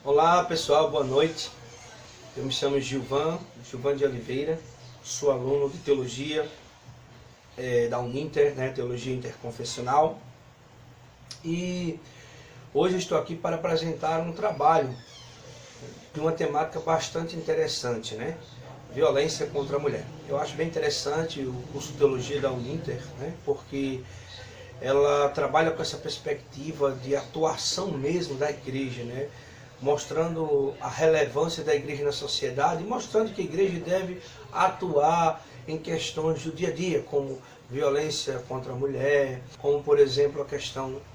Olá pessoal, boa noite. Eu me chamo Gilvan de Oliveira, sou aluno de Teologia da Uninter, Teologia Interconfessional. E hoje estou aqui para apresentar um trabalho de uma temática bastante interessante, Violência contra a mulher. Eu acho bem interessante o curso de Teologia da Uninter, porque ela trabalha com essa perspectiva de atuação mesmo da igreja, mostrando a relevância da igreja na sociedade, mostrando que a igreja deve atuar em questões do dia a dia, como violência contra a mulher, como por exemplo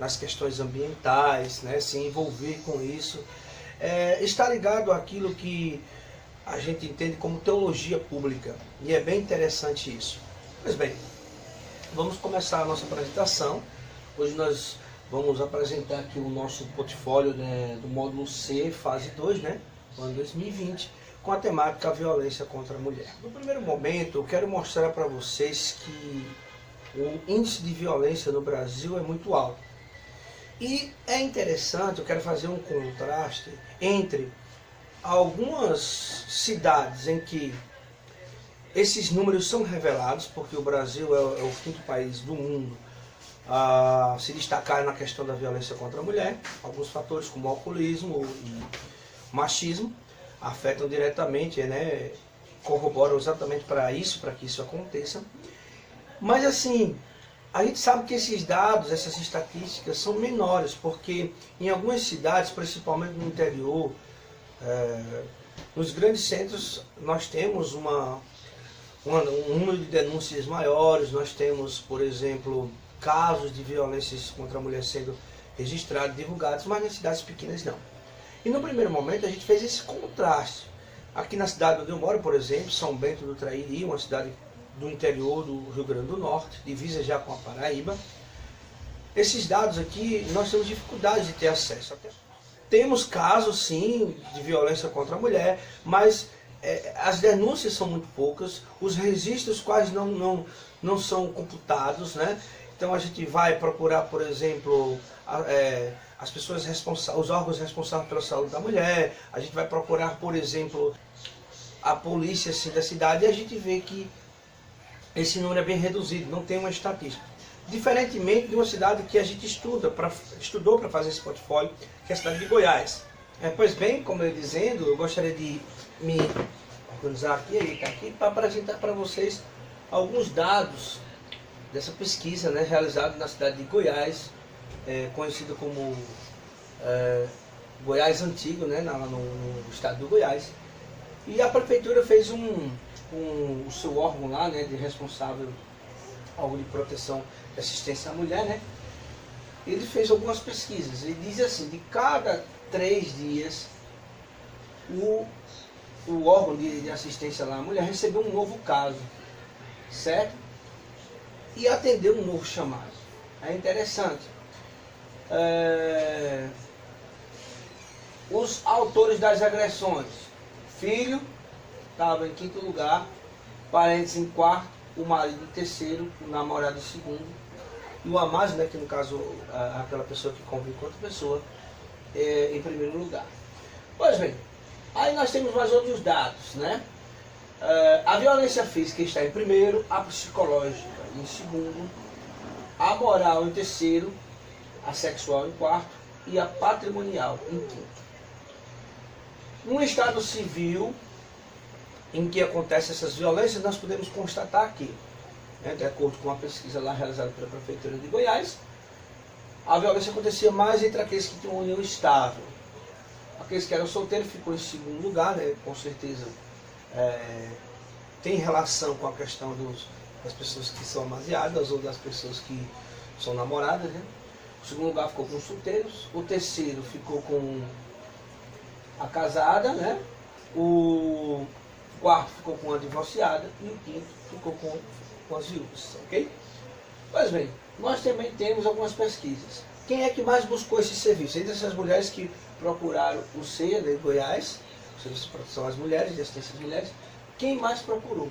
nas questões ambientais, se envolver com isso, está ligado àquilo que a gente entende como teologia pública, e é bem interessante isso. Pois bem, vamos começar a nossa apresentação. Hoje nós vamos apresentar aqui o nosso portfólio do módulo C, fase 2, ano 2020, com a temática violência contra a mulher. No primeiro momento, eu quero mostrar para vocês que o índice de violência no Brasil é muito alto. E é interessante, eu quero fazer um contraste entre algumas cidades em que esses números são revelados, porque o Brasil é o quinto país do mundo a se destacar na questão da violência contra a mulher. Alguns fatores como alcoolismo e machismo afetam diretamente, corroboram exatamente para que isso aconteça. Mas assim, a gente sabe que esses dados, essas estatísticas são menores, porque em algumas cidades, principalmente no interior, nos grandes centros, nós temos um número de denúncias maiores, nós temos, por exemplo, casos de violências contra a mulher sendo registrados, divulgados, mas nas cidades pequenas não. E no primeiro momento a gente fez esse contraste. Aqui na cidade onde eu moro, por exemplo, São Bento do Trairi, uma cidade do interior do Rio Grande do Norte, divisa já com a Paraíba. Esses dados aqui nós temos dificuldade de ter acesso. Temos casos sim de violência contra a mulher, mas as denúncias são muito poucas, os registros quase não são computados, Então a gente vai procurar, por exemplo, as pessoas responsáveis, os órgãos responsáveis pela saúde da mulher, a gente vai procurar, por exemplo, a polícia da cidade, e a gente vê que esse número é bem reduzido, não tem uma estatística. Diferentemente de uma cidade que a gente estudou para fazer esse portfólio, que é a cidade de Goiás. Pois bem, como eu ia dizendo, eu gostaria de me organizar aqui para apresentar para vocês alguns dados dessa pesquisa realizada na cidade de Goiás, conhecida como Goiás Antigo, no estado do Goiás. E a prefeitura fez o seu órgão lá, de responsável, órgão de proteção e assistência à mulher, ele fez algumas pesquisas. Ele diz assim, de cada 3 dias, o órgão de assistência lá à mulher recebeu um novo caso, certo? E atendeu um novo chamado. É interessante. Os autores das agressões: filho estava em 5º lugar, parentes em 4º, o marido em 3º, o namorado em 2º, e o amado, que no caso aquela pessoa que convive com outra pessoa, em 1º lugar. Pois bem, aí nós temos mais outros dados, a violência física está em 1º, a psicológica em 2º, a moral em 3º, a sexual em 4º e a patrimonial em 5º. No estado civil em que acontecem essas violências, nós podemos constatar aqui, de acordo com a pesquisa lá realizada pela Prefeitura de Goiás, a violência acontecia mais entre aqueles que tinham uma união estável. Aqueles que eram solteiros ficou em 2º lugar, com certeza tem relação com a questão das pessoas que são amasiadas ou das pessoas que são namoradas. O 2º lugar ficou com os solteiros, o 3º ficou com a casada, o 4º ficou com a divorciada e o 5º ficou com as viúvas, ok? Pois bem, nós também temos algumas pesquisas. Quem é que mais buscou esse serviço? Entre essas mulheres que procuraram o CEA de Goiás, o Serviço de Proteção às Mulheres, de Assistência às Mulheres, quem mais procurou?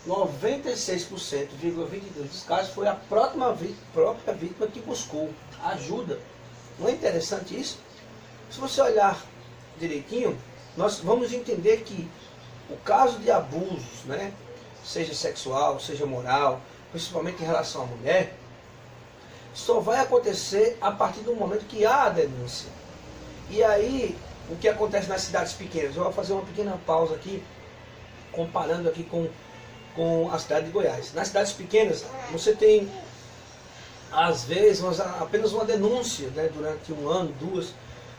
96,22% dos casos foi a própria vítima que buscou ajuda. Não é interessante isso? Se você olhar direitinho, nós vamos entender que o caso de abusos, né, seja sexual, seja moral, principalmente em relação à mulher, só vai acontecer a partir do momento que há a denúncia. E aí, o que acontece nas cidades pequenas? Eu vou fazer uma pequena pausa aqui, comparando aqui com a cidade de Goiás. Nas cidades pequenas, você tem, às vezes, apenas uma denúncia, né, durante um ano, duas,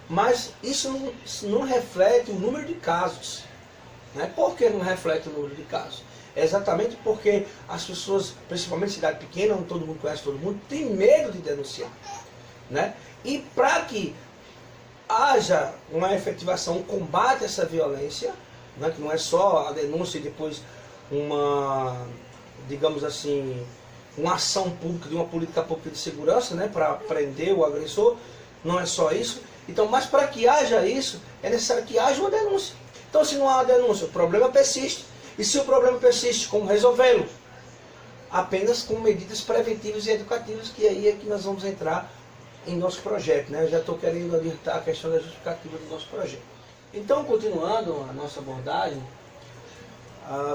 mas isso não reflete o número de casos. Né? Por que não reflete o número de casos? É exatamente porque as pessoas, principalmente em cidade pequena, onde todo mundo conhece todo mundo, tem medo de denunciar. Né? E para que haja uma efetivação, um combate a essa violência, né, que não é só a denúncia e depois uma, digamos assim, uma ação pública, de uma política pública de segurança, né, para prender o agressor, não é só isso. Então, mas para que haja isso, é necessário que haja uma denúncia. Então, se não há denúncia, o problema persiste. E se o problema persiste, como resolvê-lo? Apenas com medidas preventivas e educativas, que aí é que nós vamos entrar em nosso projeto, né? Eu já estou querendo adiantar a questão da justificativa do nosso projeto. Então, continuando a nossa abordagem,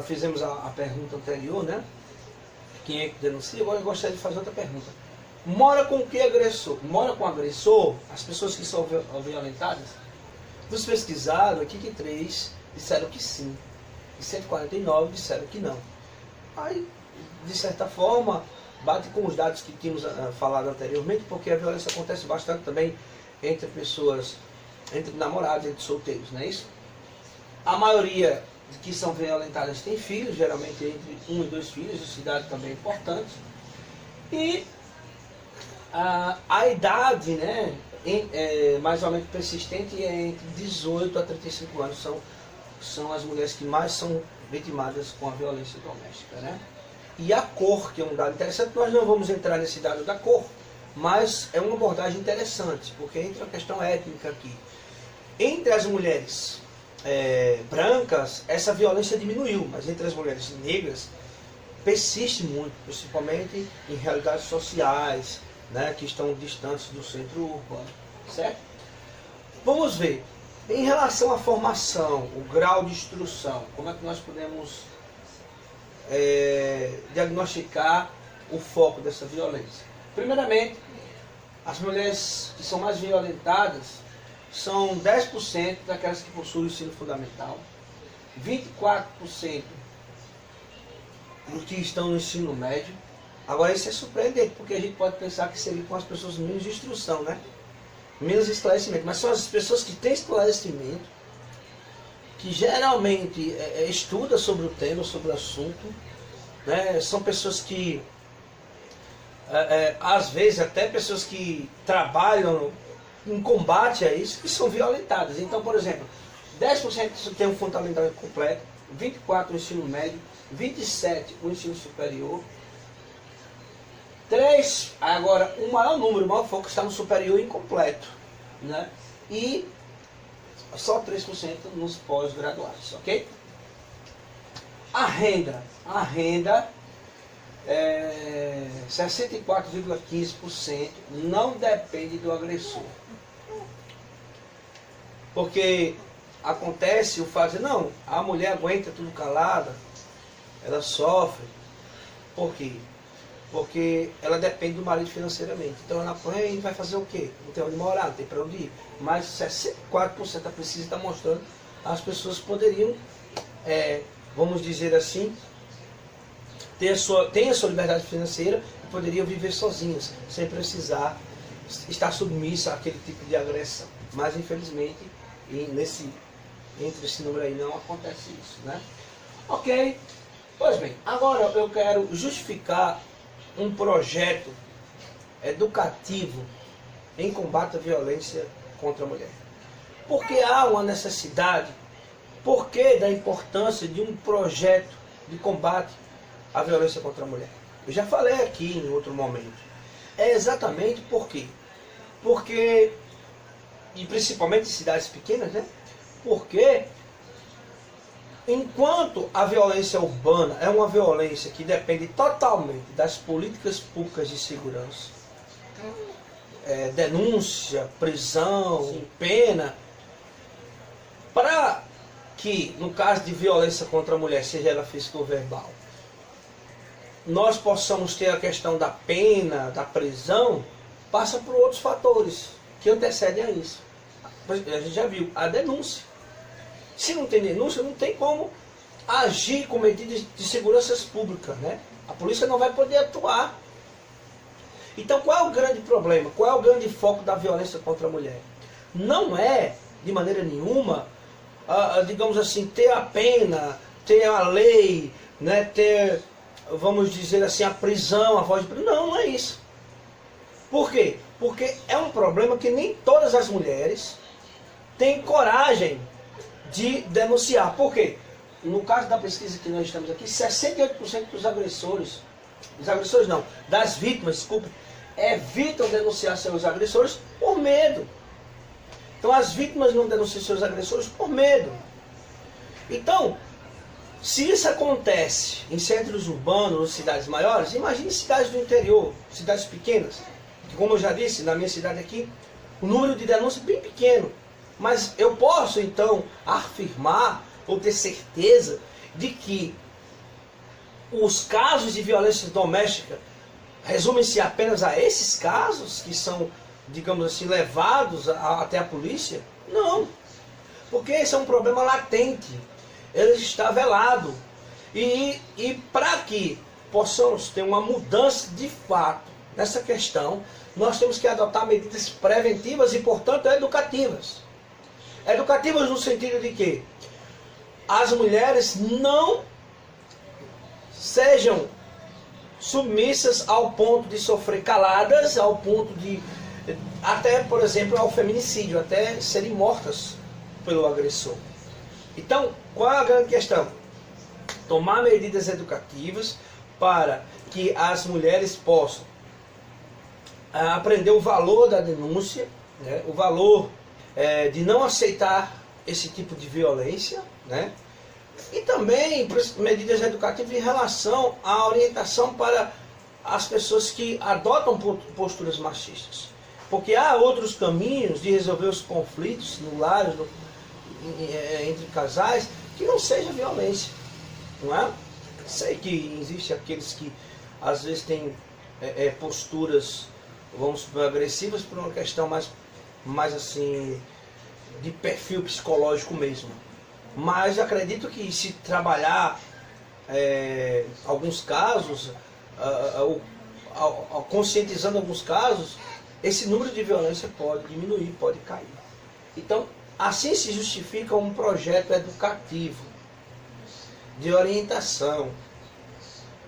fizemos a pergunta anterior, né? Quem é que denuncia? Agora eu gostaria de fazer outra pergunta. Mora com o que agressor? Mora com o agressor? As pessoas que são violentadas? Dos pesquisados, 83 disseram que sim. E 149 disseram que não. Aí, de certa forma, bate com os dados que tínhamos falado anteriormente, porque a violência acontece bastante também entre pessoas, entre namorados, entre solteiros, não é isso? A maioria que são violentadas tem filhos, geralmente entre 1 e 2 filhos, isso idade também é importante. E a idade, né, mais ou menos persistente, é entre 18 a 35 anos, são as mulheres que mais são vitimadas com a violência doméstica, né? E a cor, que é um dado interessante, nós não vamos entrar nesse dado da cor, mas é uma abordagem interessante, porque entra a questão étnica aqui. Entre as mulheres brancas, essa violência diminuiu, mas entre as mulheres negras, persiste muito, principalmente em realidades sociais, né, que estão distantes do centro urbano, certo? Vamos ver, em relação à formação, o grau de instrução, como é que nós podemos diagnosticar o foco dessa violência? Primeiramente, as mulheres que são mais violentadas são 10% daquelas que possuem o ensino fundamental, 24% dos que estão no ensino médio. Agora isso é surpreendente, porque a gente pode pensar que seria com as pessoas menos de instrução, né? Menos esclarecimento, mas são as pessoas que têm esclarecimento, que geralmente estudam sobre o tema, sobre o assunto, né? São pessoas que, às vezes, até pessoas que trabalham em combate a isso, que são violentadas. Então, por exemplo, 10% tem um fundamental completo, 24% o ensino médio, 27% o ensino superior, 3%, agora o maior número, o maior foco está no superior incompleto, né? E só 3% nos pós-graduados, ok? A renda 64,15% não depende do agressor. Porque acontece o fato de, não, a mulher aguenta tudo calada, ela sofre. Por quê? Porque ela depende do marido financeiramente. Então ela apanha e vai fazer o quê? Não tem onde morar, não tem para onde ir. Mas 64% a pesquisa está mostrando as pessoas poderiam, vamos dizer assim, ter a sua liberdade financeira e poderiam viver sozinhas, sem precisar estar submissa àquele tipo de agressão. Mas infelizmente, entre esse número aí não acontece isso, né? Ok, pois bem, agora eu quero justificar um projeto educativo em combate à violência contra a mulher. Porque há uma necessidade, porque da importância de um projeto de combate à violência contra a mulher. Eu já falei aqui em outro momento. É exatamente por quê? Porque, e principalmente em cidades pequenas, né? Porque enquanto a violência urbana é uma violência que depende totalmente das políticas públicas de segurança, denúncia, prisão, sim, pena, para que, no caso de violência contra a mulher, seja ela física ou verbal, nós possamos ter a questão da pena, da prisão, passa por outros fatores que antecedem a isso. A gente já viu, a denúncia. Se não tem denúncia, não tem como agir com medidas de segurança pública, né? A polícia não vai poder atuar. Então, qual é o grande problema? Qual é o grande foco da violência contra a mulher? Não é, de maneira nenhuma, digamos assim, ter a pena, ter a lei, né, ter, vamos dizer assim, a prisão, a voz de prisão. Não, não é isso. Por quê? Porque é um problema que nem todas as mulheres têm coragem de denunciar. Por quê? No caso da pesquisa que nós estamos aqui, 68% dos agressores não, das vítimas, desculpe, evitam denunciar seus agressores por medo. Então as vítimas não denunciam seus agressores por medo. Então, se isso acontece em centros urbanos ou cidades maiores, imagine cidades do interior, cidades pequenas, que, como eu já disse, na minha cidade aqui, o número de denúncias é bem pequeno. Mas eu posso então afirmar ou ter certeza de que os casos de violência doméstica resumem-se apenas a esses casos que são, digamos assim, levados até a polícia? Não, porque esse é um problema latente, ele está velado. E para que possamos ter uma mudança de fato nessa questão, nós temos que adotar medidas preventivas e, portanto, educativas. Educativas no sentido de que as mulheres não sejam submissas ao ponto de sofrer caladas, ao ponto de, até, por exemplo, ao feminicídio, até serem mortas pelo agressor. Então, qual é a grande questão? Tomar medidas educativas para que as mulheres possam aprender o valor da denúncia, né? O valor de não aceitar esse tipo de violência, né? E também medidas educativas em relação à orientação para as pessoas que adotam posturas machistas. Porque há outros caminhos de resolver os conflitos no lar, entre casais, que não seja violência, não é? Sei que existe aqueles que às vezes têm posturas, vamos supor, agressivas por uma questão mais assim, de perfil psicológico mesmo. Mas acredito que se trabalhar alguns casos, conscientizando alguns casos, esse número de violência pode diminuir, pode cair. Então, assim se justifica um projeto educativo, de orientação,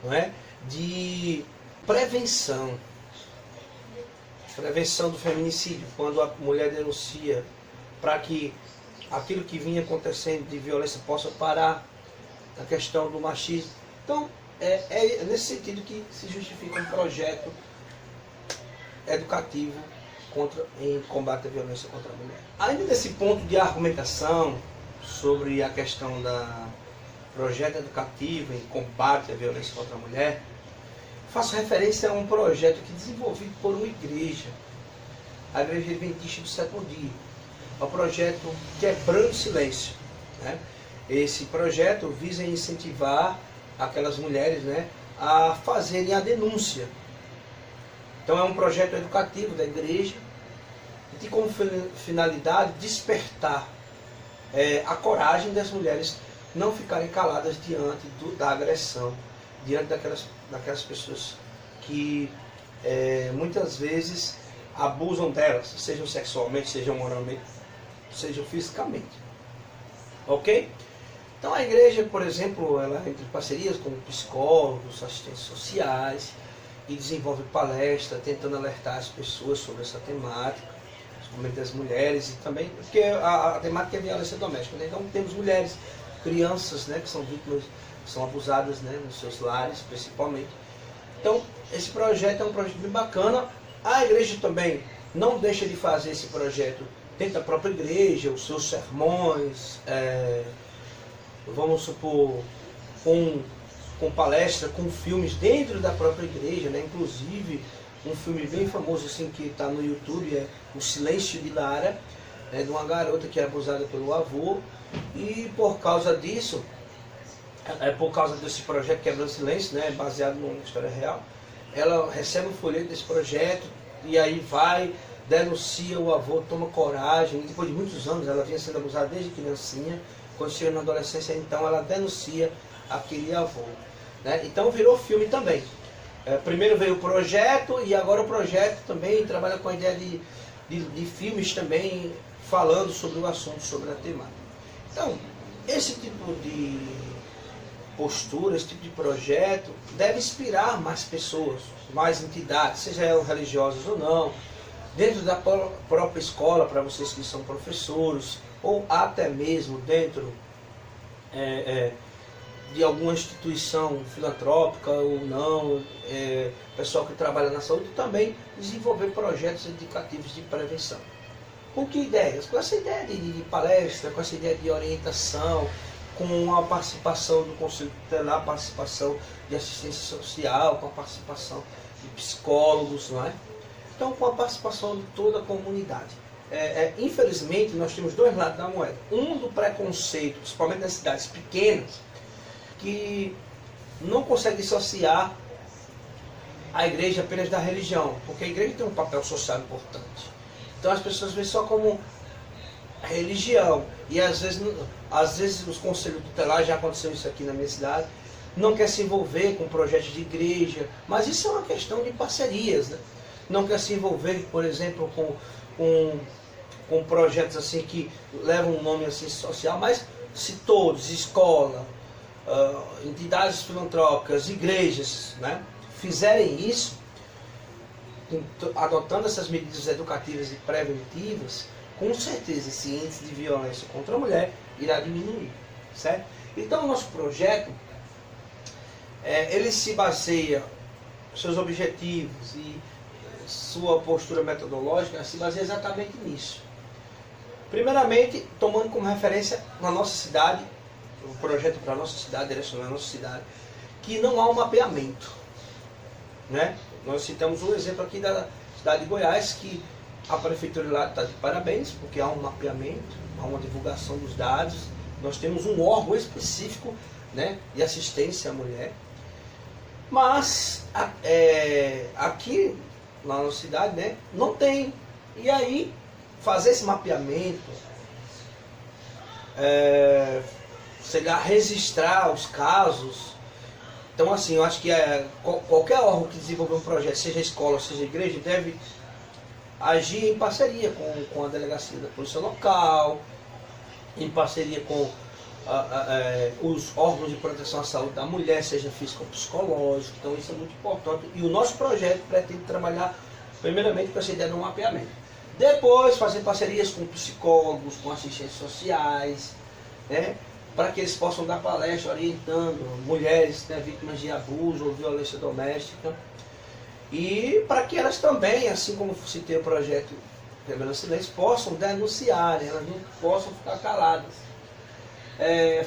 não é? De prevenção do feminicídio, quando a mulher denuncia, para que aquilo que vinha acontecendo de violência possa parar, a questão do machismo. Então, é nesse sentido que se justifica um projeto educativo em combate à violência contra a mulher. Ainda nesse ponto de argumentação sobre a questão da projeto educativo em combate à violência contra a mulher, faço referência a um projeto que desenvolvido por uma igreja, a Igreja Adventista do Sétimo Dia. É o projeto Quebrando o Silêncio, né? Esse projeto visa incentivar aquelas mulheres, né, a fazerem a denúncia. Então é um projeto educativo da igreja que tem como finalidade despertar a coragem das mulheres não ficarem caladas diante da agressão, diante daquelas pessoas que muitas vezes abusam delas, sejam sexualmente, sejam moralmente, sejam fisicamente. Ok? Então a igreja, por exemplo, ela entra em parcerias com psicólogos, assistentes sociais e desenvolve palestras tentando alertar as pessoas sobre essa temática, principalmente as mulheres, e também porque a temática é violência doméstica, né? Então temos mulheres, crianças, né, que são vítimas, que são abusadas, né, nos seus lares, principalmente. Então esse projeto é um projeto bem bacana. A igreja também não deixa de fazer esse projeto dentro da própria igreja, os seus sermões, vamos supor, com palestra, com filmes dentro da própria igreja, né? Inclusive um filme bem famoso assim, que está no YouTube, é O Silêncio de Lara, de uma garota que é abusada pelo avô, e por causa disso, por causa desse projeto Quebrando Silêncio, né, baseado numa história real, ela recebe o folheto desse projeto e aí vai, denuncia o avô, toma coragem, e depois de muitos anos, ela vinha sendo abusada desde criancinha, quando chega na adolescência, então ela denuncia aquele avô. Né? Então virou filme também. Primeiro veio o projeto e agora o projeto também trabalha com a ideia de filmes também falando sobre o assunto, sobre a temática. Então, esse tipo de postura, esse tipo de projeto deve inspirar mais pessoas, mais entidades, seja elas religiosas ou não, dentro da própria escola, para vocês que são professores, ou até mesmo dentro de alguma instituição filantrópica ou não, pessoal que trabalha na saúde, também desenvolver projetos educativos de prevenção. Com que ideias? Com essa ideia de palestra, com essa ideia de orientação, com a participação do Conselho Tutelar, a participação de assistência social, com a participação de psicólogos, não é? Então, com a participação de toda a comunidade. Infelizmente, nós temos dois lados da moeda. Um do preconceito, principalmente nas cidades pequenas, que não consegue dissociar a igreja apenas da religião, porque a igreja tem um papel social importante. Então as pessoas veem só como religião, e às vezes os conselhos tutelares, já aconteceu isso aqui na minha cidade, não quer se envolver com projetos de igreja, mas isso é uma questão de parcerias, né? Não quer se envolver, por exemplo, com projetos assim que levam um nome assim social, mas se todos, escola, entidades filantrópicas, igrejas, né, fizerem isso, adotando essas medidas educativas e preventivas, com certeza esse índice de violência contra a mulher irá diminuir, certo? Então o nosso projeto, ele se baseia, seus objetivos e sua postura metodológica se baseia exatamente nisso. Primeiramente, tomando como referência na nossa cidade, o projeto para a nossa cidade, direcionando a nossa cidade, que não há um mapeamento. Né? Nós citamos um exemplo aqui da cidade de Goiás, que a prefeitura lá está de parabéns, porque há um mapeamento, há uma divulgação dos dados, nós temos um órgão específico, né, de assistência à mulher, mas aqui na nossa cidade, né, não tem. E aí, fazer esse mapeamento, seria registrar os casos. Então, assim, eu acho que qualquer órgão que desenvolver um projeto, seja escola, seja igreja, deve agir em parceria com a delegacia da polícia local, em parceria com os órgãos de proteção à saúde da mulher, seja físico ou psicológico. Então, isso é muito importante. E o nosso projeto pretende trabalhar, primeiramente, com essa ideia do mapeamento. Depois, fazer parcerias com psicólogos, com assistentes sociais, né, para que eles possam dar palestra orientando mulheres, né, vítimas de abuso ou violência doméstica, e para que elas também, assim como citei o projeto Quebrando Silêncio, possam denunciar, elas não possam ficar caladas.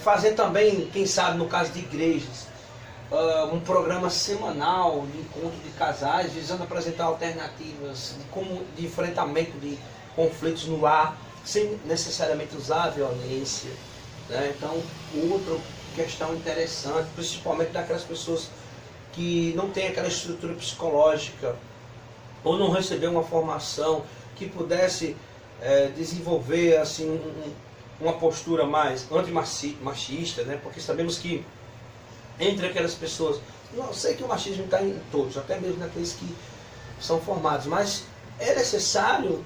Fazer também, quem sabe no caso de igrejas, um programa semanal de encontro de casais, visando apresentar alternativas de enfrentamento de conflitos no lar, sem necessariamente usar a violência. Né? Então, outra questão interessante, principalmente daquelas pessoas que não têm aquela estrutura psicológica ou não receberam uma formação que pudesse desenvolver assim, uma postura mais antimachista, né? Porque sabemos que entre aquelas pessoas, não sei que o machismo está em todos, até mesmo naqueles que são formados, mas é necessário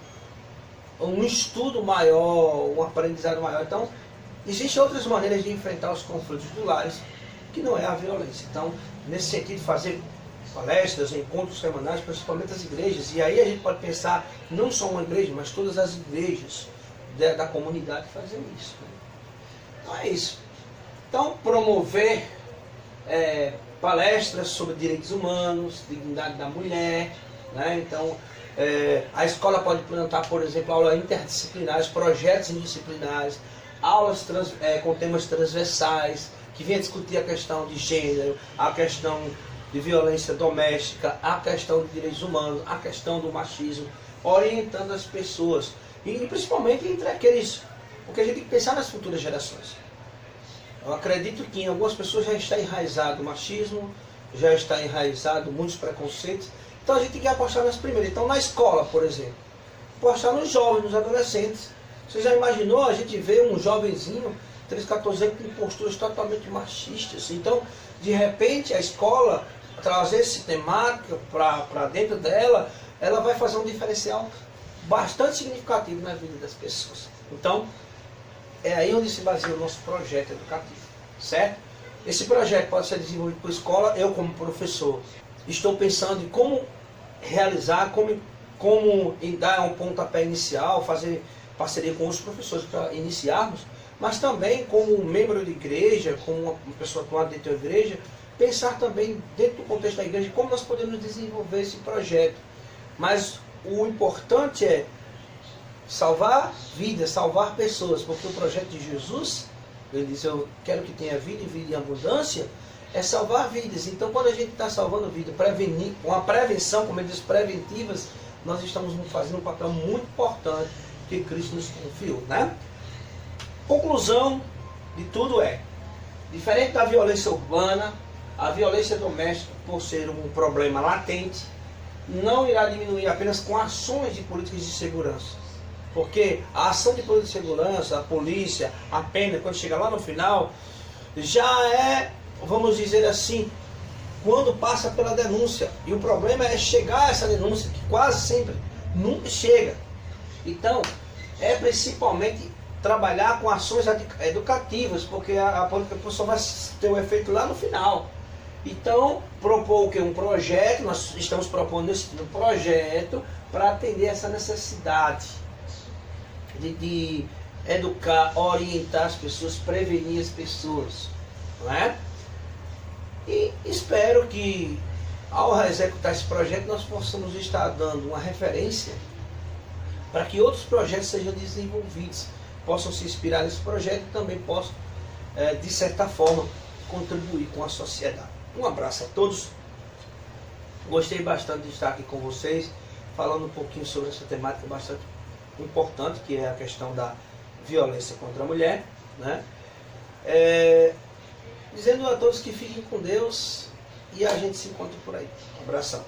um estudo maior, um aprendizado maior. Então, existem outras maneiras de enfrentar os conflitos do lar, que não é a violência. Então, nesse sentido, fazer palestras, encontros semanais, principalmente as igrejas, e aí a gente pode pensar, não só uma igreja, mas todas as igrejas da comunidade fazem isso. Né? Então é isso. Então, promover palestras sobre direitos humanos, dignidade da mulher, né? Então, a escola pode plantar, por exemplo, aulas interdisciplinares, projetos indisciplinares, aulas com temas transversais, que venha discutir a questão de gênero, a questão de violência doméstica, a questão de direitos humanos, a questão do machismo, orientando as pessoas, e principalmente entre aqueles, porque a gente tem que pensar nas futuras gerações. Eu acredito que em algumas pessoas já está enraizado o machismo, já está enraizado muitos preconceitos, então a gente tem que apostar nas primeiras. Então na escola, por exemplo, apostar nos jovens, nos adolescentes. Você já imaginou a gente ver um jovenzinho, 13, 14 anos, com posturas totalmente machistas? Então, de repente, a escola trazer esse temática para dentro dela, ela vai fazer um diferencial bastante significativo na vida das pessoas. Então, é aí onde se baseia o nosso projeto educativo, certo? Esse projeto pode ser desenvolvido por escola. Eu, como professor, estou pensando em como realizar, como dar um pontapé inicial, fazer parceria com os professores para iniciarmos, mas também como membro de igreja, como uma pessoa atuante dentro da igreja, pensar também dentro do contexto da igreja como nós podemos desenvolver esse projeto. Mas o importante é salvar vidas, salvar pessoas, porque o projeto de Jesus, ele diz, eu quero que tenha vida e vida em abundância, é salvar vidas. Então, quando a gente está salvando vida, prevenir, uma prevenção, como ele diz, preventivas, nós estamos fazendo um papel muito importante que Cristo nos confiou, né? Conclusão de tudo é, diferente da violência urbana, a violência doméstica, por ser um problema latente, não irá diminuir apenas com ações de políticas de segurança. Porque a ação de política de segurança, a polícia, a pena, quando chega lá no final, já é, vamos dizer assim, quando passa pela denúncia. E o problema é chegar a essa denúncia, que quase sempre nunca chega. Então, é principalmente trabalhar com ações educativas, porque a política só vai ter um efeito lá no final. Então, propor o que? Um projeto, nós estamos propondo esse projeto para atender essa necessidade de educar, orientar as pessoas, prevenir as pessoas, não é? E espero que ao executar esse projeto nós possamos estar dando uma referência para que outros projetos sejam desenvolvidos, possam se inspirar nesse projeto e também possam, de certa forma, contribuir com a sociedade. Um abraço a todos. Gostei bastante de estar aqui com vocês, falando um pouquinho sobre essa temática bastante importante, que é a questão da violência contra a mulher, né? Dizendo a todos que fiquem com Deus e a gente se encontra por aí. Um abração.